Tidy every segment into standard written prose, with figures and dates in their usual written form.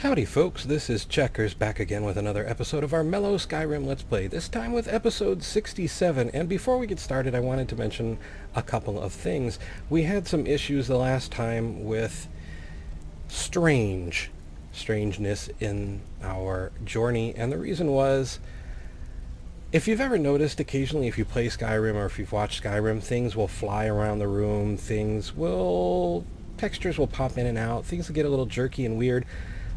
Howdy folks, this is Checkers back again with another episode of our Mellow Skyrim Let's Play, this time with episode 67, and before we get started I wanted to mention a couple of things. We had some issues the last time with strangeness in our journey, and the reason was, if you've ever noticed, occasionally if you play Skyrim or if you've watched Skyrim, things will fly around the room, textures will pop in and out, things will get a little jerky and weird.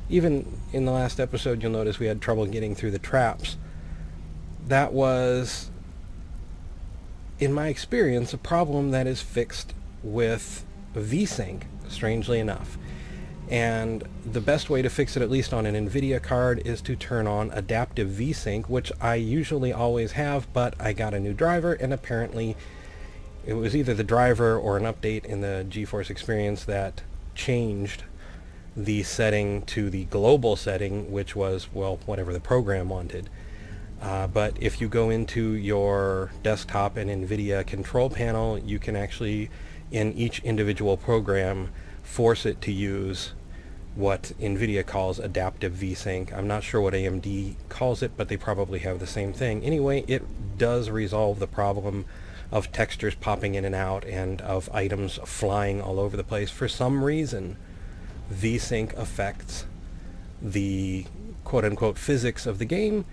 Even in the last episode, you'll notice we had trouble getting through the traps. That was, in my experience, a problem that is fixed with VSync, strangely enough. And the best way to fix it, at least on an NVIDIA card, is to turn on adaptive VSync, which I usually always have, but I got a new driver, and apparently it was either the driver or an update in the GeForce Experience that changed the setting to the global setting, which was, well, whatever the program wanted. But if you go into your desktop and NVIDIA control panel, you can actually, in each individual program, force it to use what NVIDIA calls adaptive VSync. I'm not sure what AMD calls it, but they probably have the same thing. Anyway, it does resolve the problem of textures popping in and out and of items flying all over the place. For some reason, VSync affects the quote-unquote physics of the game,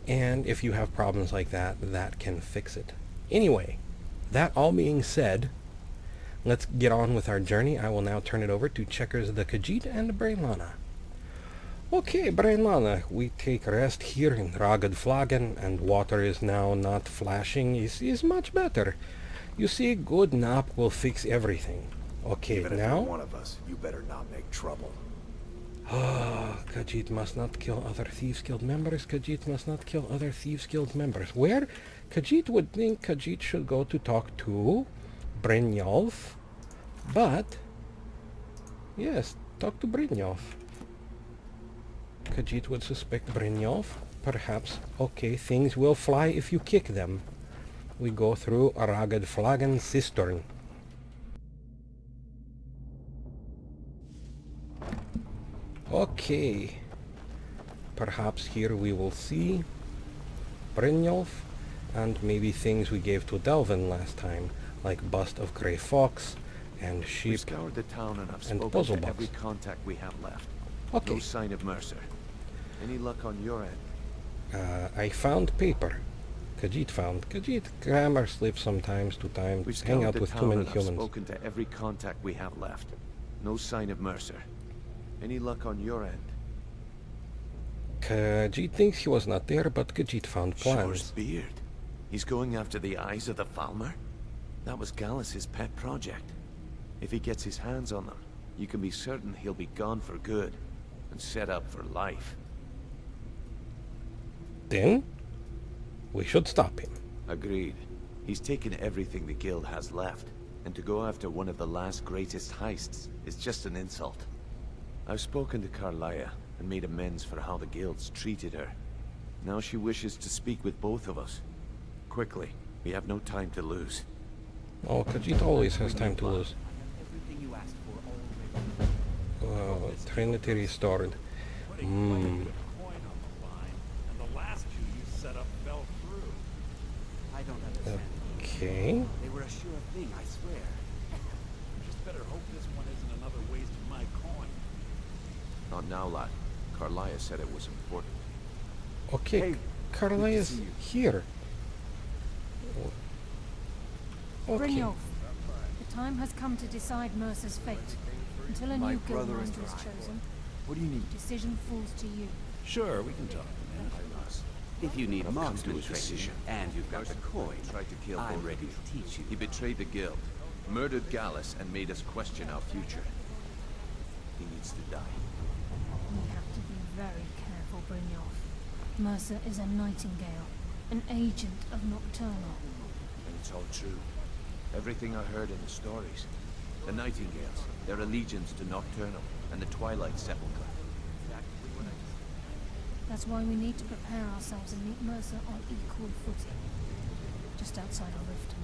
and if you have problems like that, that can fix it. Anyway, that all being said, let's get on with our journey. I will now turn it over to Checkers the Khajiit and Braylana. Okay, Braylana, we take rest here in Rugged Flagon, and water is now not flashing. Is much better. You see, good nap will fix everything. Okay, even now... if you're one of us, you better not make trouble. Ah, Khajiit must not kill other Thieves Guild members. Khajiit must not kill other Thieves Guild members. Where? Khajiit would think Khajiit should go to talk to Brynjolf. But, yes, talk to Brynjolf. Khajiit would suspect Brynjolf. Perhaps. Okay, things will fly if you kick them. We go through a Rugged Flagon cistern. Okay, perhaps here we will see Brynjolf and maybe things we gave to Delvin last time, like Bust of Grey Fox and Sheep. We've scoured the town and I've and spoken to every contact we have left. Okay. No sign of Mercer. Any luck on your end? I found paper. Khajiit found. Khajiit grammar slips sometimes to time. We've Hang scoured out the with too town many and I've humans. spoken to every contact we have left. No sign of Mercer. Any luck on your end? Khajiit thinks he was not there, but Khajiit found plans. Shore's beard. He's going after the eyes of the Falmer? That was Gallus's pet project. If he gets his hands on them, you can be certain he'll be gone for good and set up for life. Then, we should stop him. Agreed. He's taken everything the guild has left, and to go after one of the last greatest heists is just an insult. I've spoken to Karlaya and made amends for how the guilds treated her. Now she wishes to speak with both of us. Quickly, we have no time to lose. Oh, Khajiit always has time to lose. Trinity restored. Okay. They were a sure thing, I swear. Just better hope this one isn't another waste of my coin. Not now, lad. Karlaya said it was important. Okay, Hey, Karlaya is here. Okay. Brynjolf, the time has come to decide Mercer's fate. Until a My new brother and guildmaster is I. chosen, What do you need? decision falls to you. Sure, we can talk, man. If you need I've come marks to to a a decision. and you've got the coin, Tried to kill I'm both ready of you. to teach you. He betrayed the guild, murdered Gallus, and made us question our future. He needs to die. We have to be very careful, Brynjolf. Mercer is a Nightingale, an agent of Nocturnal. And it's all true. Everything I heard in the stories. The Nightingales, their allegiance to Nocturnal, and the Twilight Sepulchre. That's why we need to prepare ourselves and meet Mercer on equal footing. Just outside of Riften,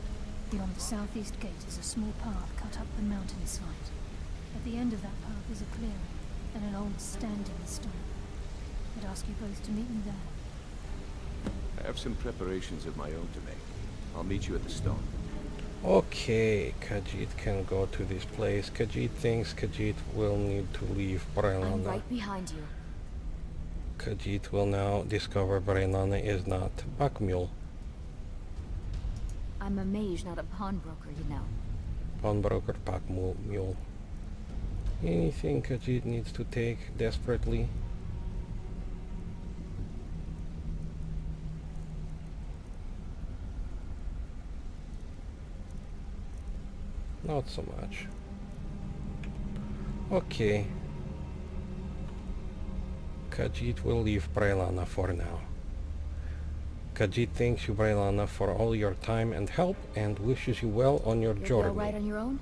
beyond the southeast gate is a small path cut up the mountainside. At the end of that path is a clearing, and an old standing stone. I'd ask you both to meet me there. I have some preparations of my own to make. I'll meet you at the stone. Okay, Khajiit can go to this place. Khajiit thinks Khajiit will need to leave I'm Braelana. right behind you. Khajiit will now discover Braelana is not Bakmul. I'm a mage, not a pawnbroker, you know. Pawnbroker Bakmul. Anything Khajiit needs to take desperately? Not so much. Okay. Khajiit will leave Braelana for now. Khajiit thanks you, Braelana, for all your time and help and wishes you well on your You'll be journey. all right on your own?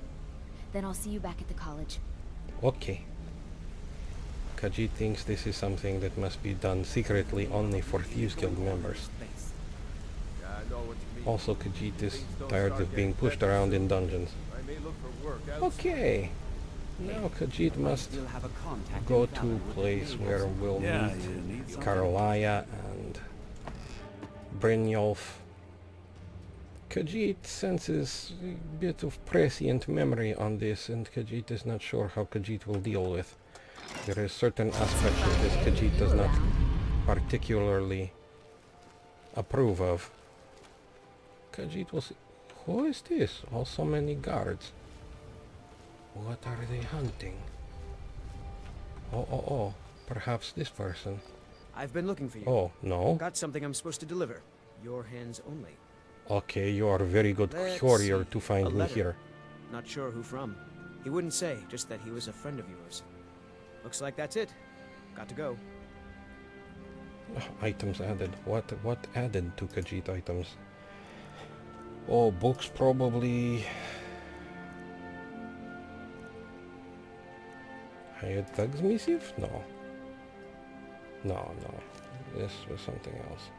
Then I'll see you back at the college. Okay. Khajiit thinks this is something that must be done secretly only for Thieves Guild members. Yeah, I know what you mean. Also, Khajiit is Things don't tired start of being getting pushed better around soon. in dungeons. I may look for work elsewhere. Okay. Now Khajiit must You'll have a contact go in to Valor a with the place Navy. where we'll Yeah, meet you need something. Karlaya and Brynjolf. Khajiit senses a bit of prescient memory on this, and Khajiit is not sure how Khajiit will deal with. There is certain aspects of this Khajiit does not particularly approve of. Khajiit will see. Who is this? Also many guards. What are they hunting? Oh. Perhaps this person. I've been looking for you. Oh, no. Got something I'm supposed to deliver. Your hands only. Okay, you are a very good Let's courier see. to find A me letter. here. Not sure who from. He wouldn't say, just that he was a friend of yours. Looks like that's it. Got to go. Items added. What added to Khajiit items? Oh, books probably. Hired Thug's missive? No. No. This was something else.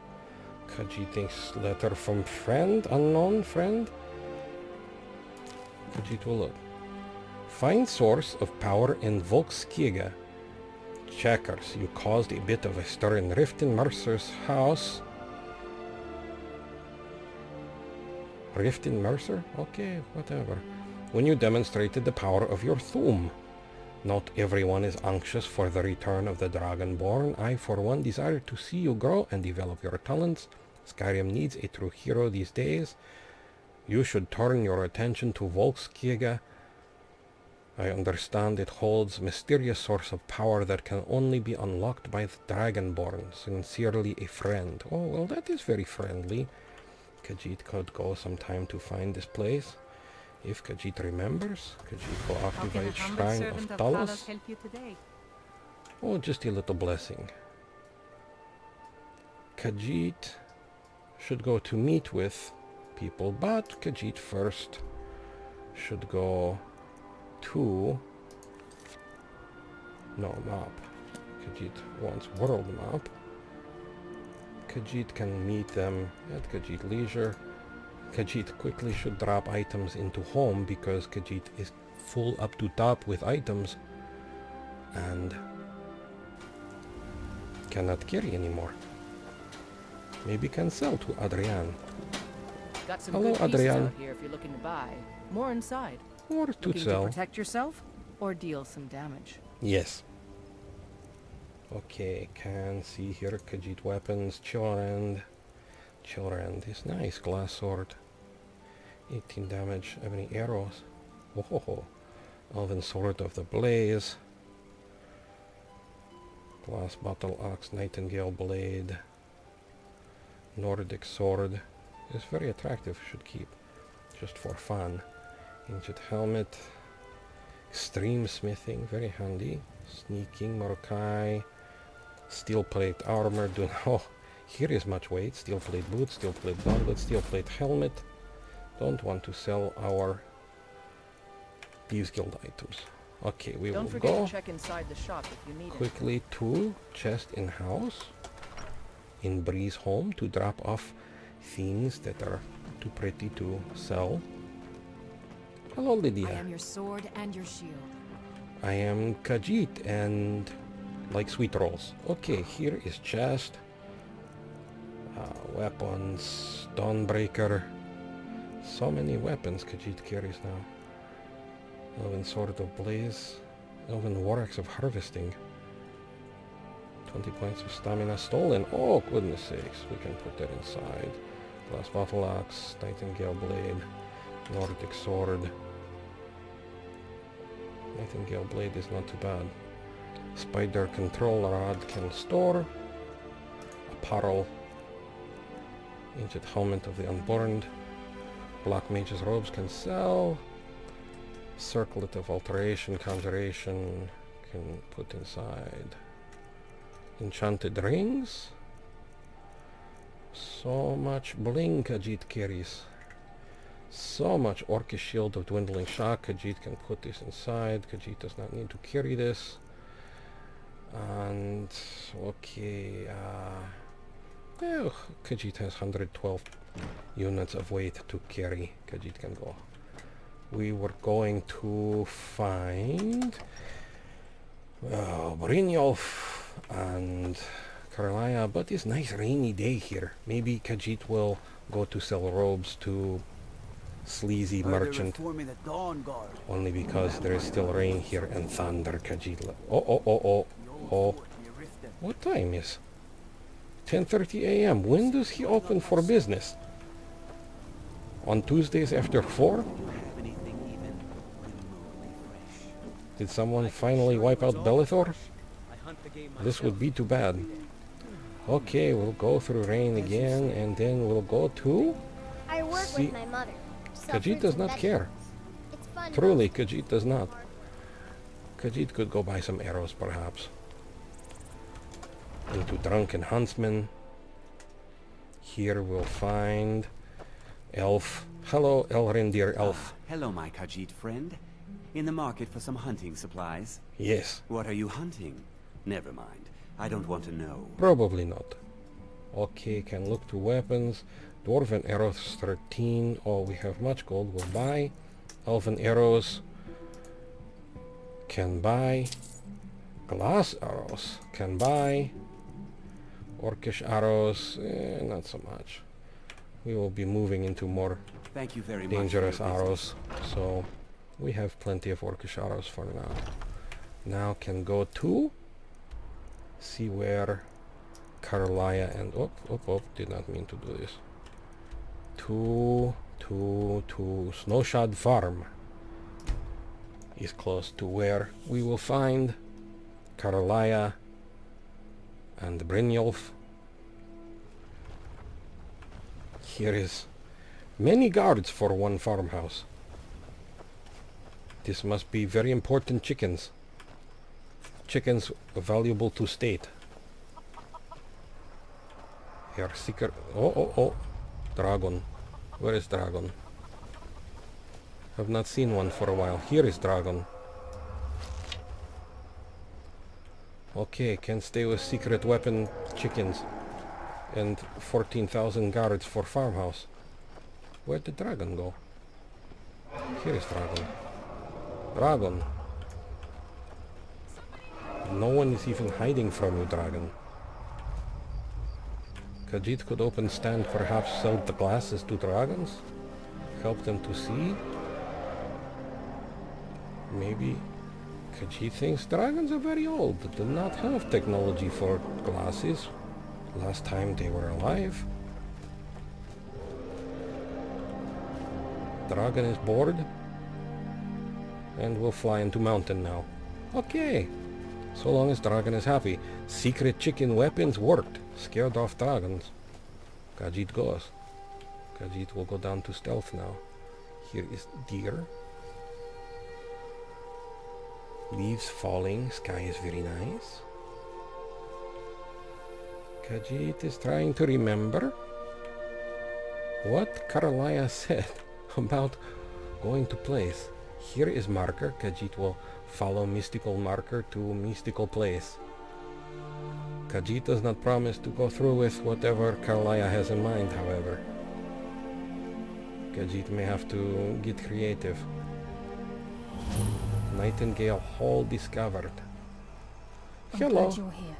Khajiit thinks letter from friend, unknown friend. Khajiit will look. Find source of power in Volkskiga. Checkers, you caused a bit of a stir in Riften Mercer's house. Riften Mercer? Okay, whatever. When you demonstrated the power of your Thum. Not everyone is anxious for the return of the Dragonborn. I, for one, desire to see you grow and develop your talents. Skyrim needs a true hero these days. You should turn your attention to Volkskiga. I understand it holds mysterious source of power that can only be unlocked by the Dragonborn. Sincerely, a friend. Oh, well, that is very friendly. Khajiit could go sometime to find this place. If Khajiit remembers, Khajiit will activate Shrine of Talos. help you today? Oh, just a little blessing. Khajiit should go to meet with people, but Khajiit first should go to... No, map. Khajiit wants world map. Khajiit can meet them at Khajiit leisure. Khajiit quickly should drop items into home because Khajiit is full up to top with items and cannot carry anymore. Maybe can sell to Adrian. Got some Hello, good pieces Adrian. out here if you're looking to buy. More inside. Or to Looking to sell. protect yourself or deal some damage. Yes. Okay, can see here Khajiit weapons. Chilrand is nice. Glass sword. 18 damage. Ebony arrows. Oh, Elven sword of the blaze. Glass battle axe. Nightingale blade. Nordic sword. Is very attractive. Should keep. Just for fun. Ancient helmet. Extreme smithing. Very handy. Sneaking. Morokai. Steel plate armor. Oh, here is much weight. Steel plate boots. Steel plate gauntlet. Steel plate helmet. Don't want to sell our Thieves Guild items. Okay, we Don't will forget go to check inside the shop if you need it. quickly to chest in house in Bree's home to drop off things that are too pretty to sell. Hello, I Lydia. am your sword and your shield. I am Khajiit and like sweet rolls. Okay, here is chest. Weapons, Dawnbreaker. So many weapons Khajiit carries now. Elven Sword of Blaze. Elven War Axe of Harvesting. 20 points of stamina stolen. Oh, goodness sakes. We can put that inside. Glass Battle Axe, Nightingale Blade, Nordic Sword. Nightingale Blade is not too bad. Spider Control Rod can store. Apparel. Ancient Helmet of the Unburned. Black Mage's Robes can sell. Circlet of Alteration, Conjuration can put inside. Enchanted Rings. So much bling Khajiit carries. So much Orcish Shield of Dwindling Shock. Khajiit can put this inside. Khajiit does not need to carry this. And okay, Khajiit has 112 units of weight to carry. Khajiit can go. We were going to find Brynjolf and Karlaya, but it's nice rainy day here. Maybe Khajiit will go to sell robes to sleazy merchant. Only because there is still rain here and thunder. Khajiit. Oh. What time is? 10:30 a.m. When does he open for business? On Tuesdays after 4? Did someone finally wipe out Belethor? This would be too bad. Okay, we'll go through rain again, and then we'll go to... I work with my mother. Khajiit does not care. Truly, Khajiit does not. Khajiit could go buy some arrows, perhaps. Into Drunken Huntsman. Here we'll find... Elf. Hello, Elrendir Elf. Hello, my Khajiit friend. In the market for some hunting supplies? Yes. What are you hunting? Never mind. I don't want to know. Probably not. Okay, can look to weapons. Dwarven arrows 13. Oh, we have much gold. We'll buy. Elven arrows. Can buy. Glass arrows. Can buy. Orcish arrows. Not so much. We will be moving into more Thank you very dangerous much arrows. So we have plenty of Orcish arrows for now. Now can go to... See where Karlaya and... did not mean to do this. To Snowshad Farm is close to where we will find Karlaya and Brynjolf. Here is many guards for one farmhouse. This must be very important chickens. Chickens valuable to state. Here, seeker. Oh. Dragon. Where is Dragon? I've not seen one for a while. Here is Dragon. Okay, can stay with secret weapon chickens. And 14,000 guards for farmhouse. Where did Dragon go? Here is Dragon. Dragon. No one is even hiding from you, Dragon. Khajiit could open stand, perhaps sell the glasses to dragons? Help them to see? Maybe Khajiit thinks dragons are very old, do not have technology for glasses. Last time they were alive. Dragon is bored. And will fly into mountain now. Okay. So long as Dragon is happy. Secret chicken weapons worked. Scared off dragons. Khajiit goes. Khajiit will go down to stealth now. Here is deer. Leaves falling. Sky is very nice. Khajiit is trying to remember what Karlaya said about going to place. Here is marker. Khajiit will follow mystical marker to mystical place. Khajiit does not promise to go through with whatever Karlaya has in mind, however. Khajiit may have to get creative. Nightingale Hall discovered. I'm Hello. glad you're here.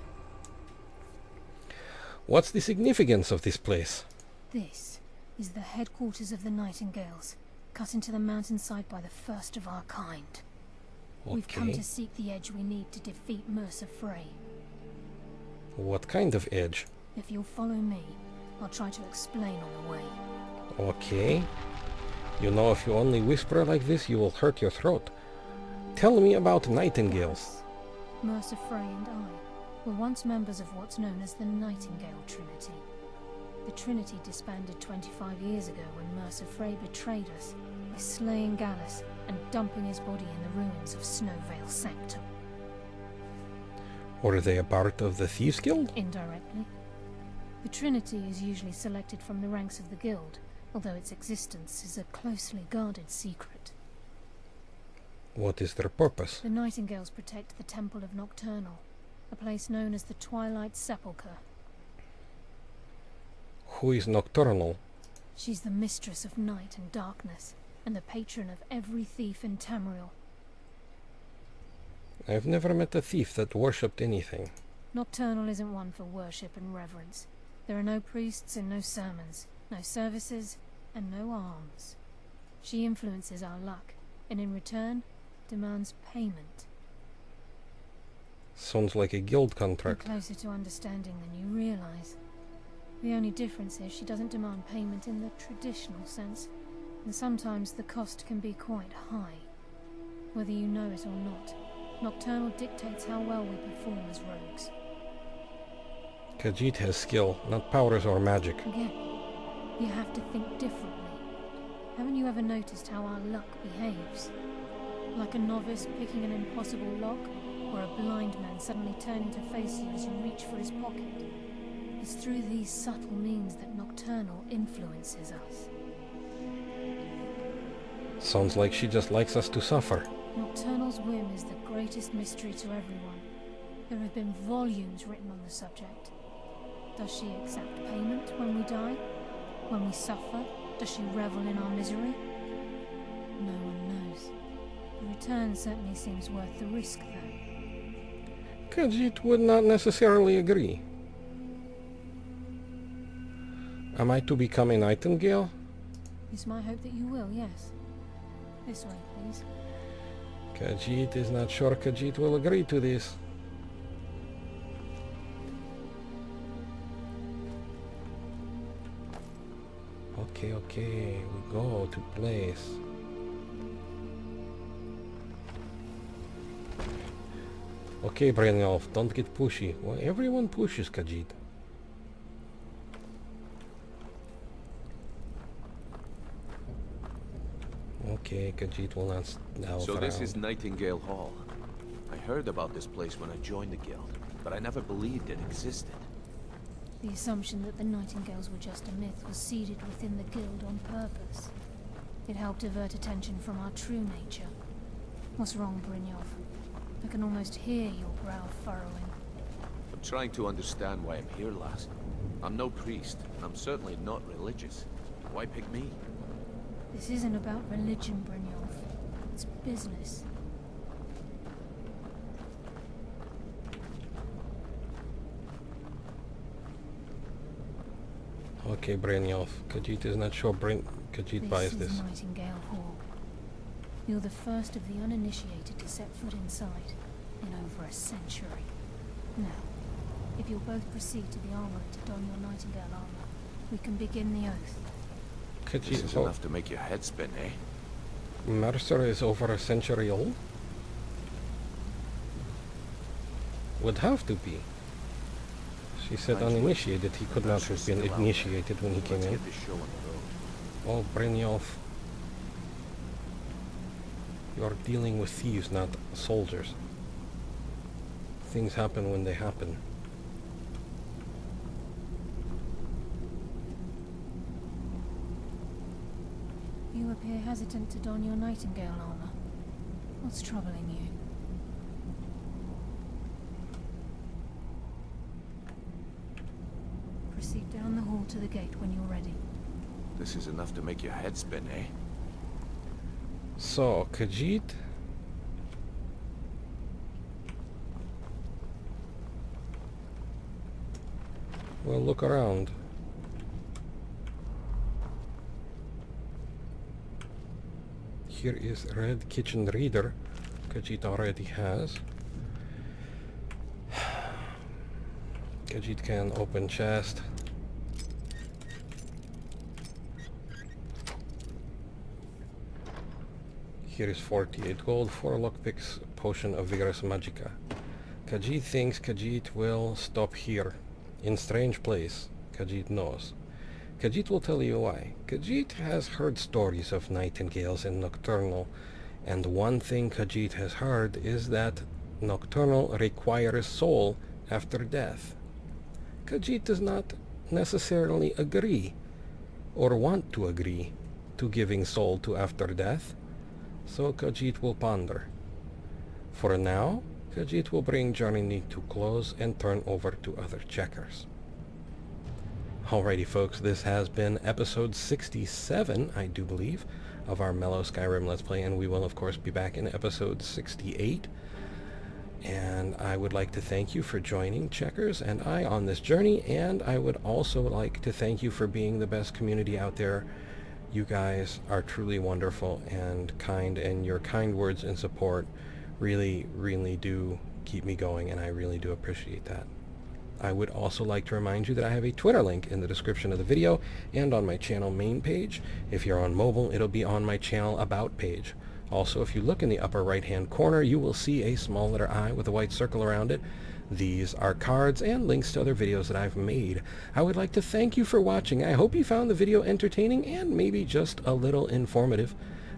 What's the significance of this place? This is the headquarters of the Nightingales, cut into the mountainside by the first of our kind. We've come to seek the edge we need to defeat Mercer Frey. What kind of edge? If you'll follow me, I'll try to explain on the way. Okay. You know, if you only whisper like this, you will hurt your throat. Tell me about Nightingales. Mercer Frey and I were once members of what's known as the Nightingale Trinity. The Trinity disbanded 25 years ago when Mercer Frey betrayed us by slaying Gallus and dumping his body in the ruins of Snowvale Sanctum. Were they a part of the Thieves Guild? Indirectly. The Trinity is usually selected from the ranks of the Guild, although its existence is a closely guarded secret. What is their purpose? The Nightingales protect the Temple of Nocturnal, a place known as the Twilight Sepulchre. Who is Nocturnal? She's the mistress of night and darkness, and the patron of every thief in Tamriel. I've never met a thief that worshipped anything. Nocturnal isn't one for worship and reverence. There are no priests and no sermons, no services, and no alms. She influences our luck, and in return, demands payment. Sounds like a guild You're contract. closer to understanding than you realize. The only difference is she doesn't demand payment in the traditional sense, and sometimes the cost can be quite high. Whether you know it or not, Nocturnal dictates how well we perform as rogues. Khajiit has skill, not powers or magic. Again, you have to think differently. Haven't you ever noticed how our luck behaves? Like a novice picking an impossible lock, or a blind man suddenly turning to face you as you reach for his pocket. It's through these subtle means that Nocturnal influences us. Sounds like she just likes us to suffer. Nocturnal's whim is the greatest mystery to everyone. There have been volumes written on the subject. Does she accept payment when we die? When we suffer, does she revel in our misery? No one knows. The return certainly seems worth the risk, though. Khajiit would not necessarily agree. Am I to become a Nightingale? It's my hope that you will, yes. This way, please. Khajiit is not sure Khajiit will agree to this. Okay, we go to place. Okay, Brynjolf, don't get pushy. Well, everyone pushes Khajiit. Okay, Khajiit will not now. So this is Nightingale Hall. I heard about this place when I joined the guild, but I never believed it existed. The assumption that the Nightingales were just a myth was seeded within the guild on purpose. It helped divert attention from our true nature. What's wrong, Brynjolf? I can almost hear your brow furrowing. I'm trying to understand why I'm here, lass. I'm no priest, and I'm certainly not religious. Why pick me? This isn't about religion, Brynjolf. It's business. Okay, Brynjolf. Khajiit is not sure Khajiit buys This this. is Nightingale Hall. You're the first of the uninitiated to set foot inside in over a century. Now, if you'll both proceed to the armory to don your Nightingale armor, we can begin the oath. This is enough to make your head spin, eh? Mercer is over a century old? Would have to be. She said uninitiated. He could not have been initiated when he came in. Oh, Brynjolf. You are dealing with thieves, not soldiers. Things happen when they happen. You appear hesitant to don your Nightingale armor. What's troubling you? Proceed down the hall to the gate when you're ready. This is enough to make your head spin, eh? So, Khajiit Well, look around. Here is Red Kitchen Reader. Khajiit already has. Khajiit can open chest. Here is 48 gold, 4 lockpicks, potion of vigorous magica. Khajiit thinks Khajiit will stop here. In strange place. Khajiit knows. Khajiit will tell you why. Khajiit has heard stories of nightingales in Nocturnal, and one thing Khajiit has heard is that Nocturnal requires soul after death. Khajiit does not necessarily agree, or want to agree, to giving soul to after death, so Khajiit will ponder. For now, Khajiit will bring Journey to close and turn over to other checkers. Alrighty folks, this has been episode 67, I do believe, of our Mellow Skyrim Let's Play, and we will of course be back in episode 68. And I would like to thank you for joining Checkers and I on this journey, and I would also like to thank you for being the best community out there. You guys are truly wonderful and kind, and your kind words and support really, really do keep me going, and I really do appreciate that. I would also like to remind you that I have a Twitter link in the description of the video and on my channel main page. If you're on mobile, it'll be on my channel about page. Also, if you look in the upper right hand corner, you will see a small letter I with a white circle around it. These are cards and links to other videos that I've made. I would like to thank you for watching. I hope you found the video entertaining and maybe just a little informative.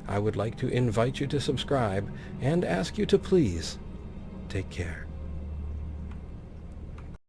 I would like to invite you to subscribe and ask you to please take care.